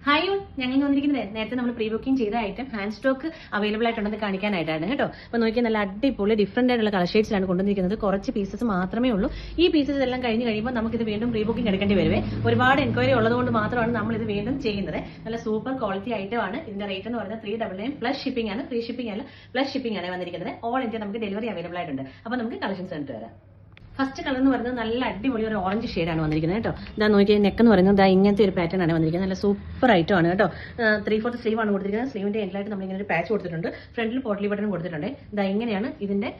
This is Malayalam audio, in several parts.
ഹായ് ഓൾ, ഞങ്ങൾ വന്നിരിക്കുന്നത് നേരത്തെ നമ്മൾ പ്രീ ബുക്കിംഗ് ചെയ്ത ഐറ്റം ഹാൻഡ് സ്റ്റോക്ക് അവൈലബിൾ ആയിട്ടുണ്ടെന്ന് കാണിക്കാനായിട്ടാണ് കേട്ടോ. അപ്പോൾ നോക്കിയാൽ നല്ല അടിപൊളി ഡിഫറന്റ് ആയിട്ടുള്ള കളർ ഷെയ്ഡ്സിലാണ് കൊണ്ടുവന്നിരിക്കുന്നത്. കുറച്ച് പീസസ് മാത്രമേ ഉള്ളൂ. ഈ പീസസ് എല്ലാം കഴിഞ്ഞ് കഴിയുമ്പോൾ നമുക്കിത് വീണ്ടും പ്രീ ബുക്കിംഗ് എടുക്കേണ്ടി വരുവേ. ഒരുപാട് എൻക്വയറി ഉള്ളതുകൊണ്ട് മാത്രമാണ് നമ്മൾ ഇത് വീണ്ടും ചെയ്യുന്നത്. നല്ല സൂപ്പർ ക്വാളിറ്റി ഐറ്റം ആണ്. ഇതിന്റെ റേറ്റ് എന്ന് പറയുന്നത് 399 പ്ലസ് ഷിപ്പിംഗ് ആണ്. ഫ്രീ ഷിപ്പിംഗ് അല്ല, പ്ലസ് ഷിപ്പിംഗ് ആണ് വന്നിരിക്കുന്നത്. ഓൾ ഇന്ത്യ നമുക്ക് ഡെലിവറി അവൈലബിൾ ആയിട്ടുണ്ട്. അപ്പോൾ നമുക്ക് കളക്ഷൻസ് കണ്ടിട്ട് വരാം. ഫസ്റ്റ് കളർ എന്ന് പറയുന്നത് നല്ല അടിപൊളി ഒരു ഓറഞ്ച് ഷെയ്ഡാണ് വന്നിരിക്കുന്നത് കേട്ടോ. ഇതാ നോക്കിയാൽ നെക്ക് എന്ന് പറയുന്നത് ഇങ്ങനത്തെ ഒരു പാറ്റേൺ ആണ് വന്നിരിക്കുന്നത്. നല്ല സൂപ്പർ ഐറ്റം ആണ് കേട്ടോ. 3/4 സ്ലീവ് ആണ് കൊടുത്തിരിക്കുന്നത്. സ്ലീവിന്റെ എൻഡിലായിട്ട് നമ്മൾ ഇങ്ങനെ ഒരു പാച്ച് കൊടുത്തിട്ടുണ്ട്. ഫ്രണ്ടിൽ പോട്ട്ലി ബട്ടൺ കൊടുത്തിട്ടുണ്ട്. ഇതാ ഇങ്ങനെയാണ് ഇതിന്റെ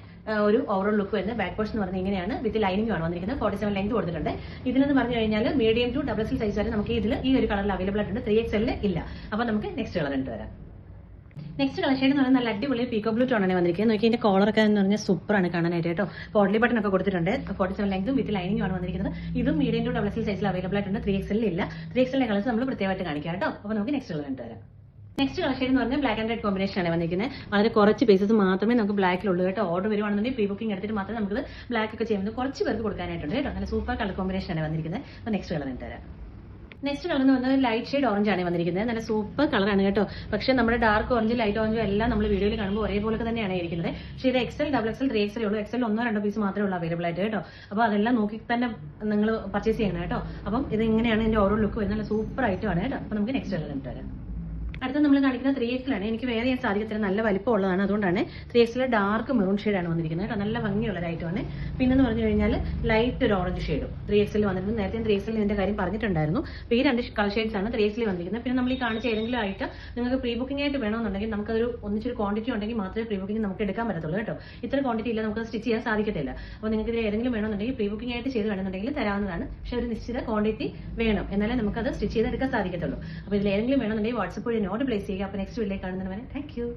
ഒരു ഓവറോൾ ലുക്ക് വരുന്നത്. ബാക്ക് പോർഷൻ എന്ന് പറഞ്ഞാൽ ഇങ്ങനെയാണ്. വിത്ത് ലൈനിങ് ആണ് വന്നിരിക്കുന്നത്. 47 ലെങ്ത് കൊടുത്തിട്ടുണ്ട്. ഇതിലെന്ന് പറഞ്ഞു കഴിഞ്ഞാൽ മീഡിയം ടു XXL സൈസ് വരെ നമുക്ക് ഇതിൽ ഈ ഒരു കളറിൽ അവൈലബിൾ ആയിട്ടുണ്ട്. 3XL ഇല്ല. അപ്പോൾ നമുക്ക് നെക്സ്റ്റ് കളർ കണ്ടു വരാം. നെക്സ്റ്റ് കളർ ഷെയ്ഡ് എന്ന് പറഞ്ഞാൽ നല്ല അടിപൊളി പീക്കോ ബ്ലൂ ടോണാണ് വന്നിരിക്കുന്നത്. നോക്കി ഇതിന്റെ കോളറൊക്കെ എന്ന് പറഞ്ഞാൽ സൂപ്പറാണ് കാണാനായിട്ട് കേട്ടോ. പോട്ട്ലി ബട്ടൺ ഒക്കെ കൊടുത്തിട്ടുണ്ട്. 47 ലെങ്തും വിത്ത് ലൈനിങ് ആണ് വന്നിരിക്കുന്നത്. ഇതും മീഡിയം ടു XXL സൈസിൽ അവൈലബിൾ ആയിട്ടുണ്ട്. 3XL ഇല്ല. 3XL കളേഴ്സ് നമ്മൾ പ്രത്യേകമായിട്ട് കാണിക്കാം കേട്ടോ. അപ്പോൾ നമുക്ക് നെക്സ്റ്റ് കളർ കണ്ടുവരാം. നെക്സ്റ്റ് കളർ ഷെയ്ഡ് എന്ന് പറഞ്ഞാൽ ബ്ലാക്ക് ആൻഡ് റെഡ് കോമ്പിനേഷൻ ആണ് വന്നിരിക്കുന്നത്. വളരെ കുറച്ച് പീസസ് മാത്രമേ നമുക്ക് ബ്ലാക്കിലുള്ളൂ കേട്ടോ. ഓർഡർ വരുവാണെന്നുണ്ടെങ്കിൽ പ്രീ ബുക്കിംഗ് എടുത്തിട്ട് മാത്രമേ നമുക്ക് ബ്ലാക്ക് ഒക്കെ ചെയ്യുന്നത്. കുറച്ച് പേർക്ക് കൊടുക്കാനായിട്ടുണ്ട് കേട്ടോ. നല്ല സൂപ്പർ കളർ കോമ്പിനേഷൻ ആണ് വന്നിരിക്കുന്നത്. അപ്പോൾ നെക്സ്റ്റ് കളർ കണ്ടുവരാം. നെക്സ്റ്റ് കളർ എന്ന് പറഞ്ഞാൽ ലൈറ്റ് ഷെയ്ഡ് ഓറഞ്ച് ആണ് വന്നിരിക്കുന്നത്. നല്ല സൂപ്പർ കളറാണ് കേട്ടോ. പക്ഷേ നമ്മുടെ ഡാർക്ക് ഓറഞ്ച് ലൈറ്റ് ഓറഞ്ചും എല്ലാം നമ്മൾ വീഡിയോയിൽ കാണുമ്പോൾ ഒരേപോലെ തന്നെയാണ് ഇരിക്കുന്നത്. പക്ഷേ ഇത് XL, XXL, 3XL ഉള്ളൂ. XL 1-2 പീസ് മാത്രമേ ഉള്ളൂ അവൈലബിൾ ആയിട്ട് കേട്ടോ. അപ്പോൾ അതെല്ലാം നോക്കി തന്നെ നിങ്ങൾ പർച്ചേസ് ചെയ്യണം കേട്ടോ. അപ്പം ഇത് ഇങ്ങനെയാണ് ഇതിന്റെ ഓരോ ലുക്ക് വരുന്നത്. നല്ല സൂപ്പർ ഐറ്റം ആണ് കേട്ടോ. അപ്പോൾ നമുക്ക് നെക്സ്റ്റ് കളർ കണ്ടിട്ട് വരാം. അടുത്ത നമ്മൾ കാണിക്കുന്ന 3XL ആണ്. എനിക്ക് വേറെ ചെയ്യാൻ സാധിക്കത്തില്ല, നല്ല വലിപ്പം ഉള്ളതാണ്. അതുകൊണ്ടാണ് 3XL ഡാർക്ക് മെറൂൺ ഷെയ്ഡാണ് വന്നിരിക്കുന്നത് കേട്ടോ. നല്ല ഭംഗിയുള്ള ഒരു ഐറ്റമാണ്. പിന്നെന്ന് പറഞ്ഞു കഴിഞ്ഞാൽ ലൈറ്റ് ഒരു ഓറഞ്ച് ഷെയ്ഡും 3XL വന്നിട്ടുണ്ട്. നേരത്തെ 3XL ഇതിന്റെ കാര്യം പറഞ്ഞിട്ടുണ്ടായിരുന്നു. അപ്പോൾ ഈ രണ്ട് കളർ ഷെയ്ഡ്സ് ആണ് 3XL വന്നിരിക്കുന്നത്. പിന്നെ നമ്മൾ ഈ കാണിച്ച ഏതെങ്കിലും ആയിട്ട് നിങ്ങൾക്ക് പ്രീ ബുക്കിംഗ് ആയിട്ട് വേണമെന്നുണ്ടെങ്കിൽ നമുക്കൊരു ഒന്നിച്ചൊരു ക്വാണ്ടിറ്റി ഉണ്ടെങ്കിൽ മാത്രമേ പ്രീ ബുക്കിംഗ് നമുക്ക് എടുക്കാൻ പറ്റത്തുള്ളൂ കേട്ടോ. ഇത്ര ക്വാണ്ടിറ്റി ഇല്ല, നമുക്ക് സ്റ്റിച്ച് ചെയ്യാൻ സാധിക്കത്തില്ല. അപ്പോൾ നിങ്ങൾക്ക് ഇതിൽ ഏതെങ്കിലും വേണമെന്നുണ്ടെങ്കിൽ പ്രീ ബുക്കിംഗ് ആയിട്ട് ചെയ്ത് വേണമെന്നുണ്ടെങ്കിൽ തരാവുന്നതാണ്. പക്ഷേ ഒരു നിശ്ചിത ക്വാണ്ടിറ്റി വേണം, എന്നാലേ നമുക്കത് സ്റ്റിച്ച് ചെയ്തെടുക്കാൻ സാധിക്കത്തുള്ളൂ. അപ്പോൾ ഇതിൽ ഏതെങ്കിലും വേണമെന്നുണ്ടെങ്കിൽ വാട്സപ്പ് വഴി ഓർഡർ പ്ലേസ് ചെയ്യുക. അപ്പോൾ നെക്സ്റ്റ് വീഡിയോയിൽ കാണുന്നതിന് വരെ താങ്ക് യു.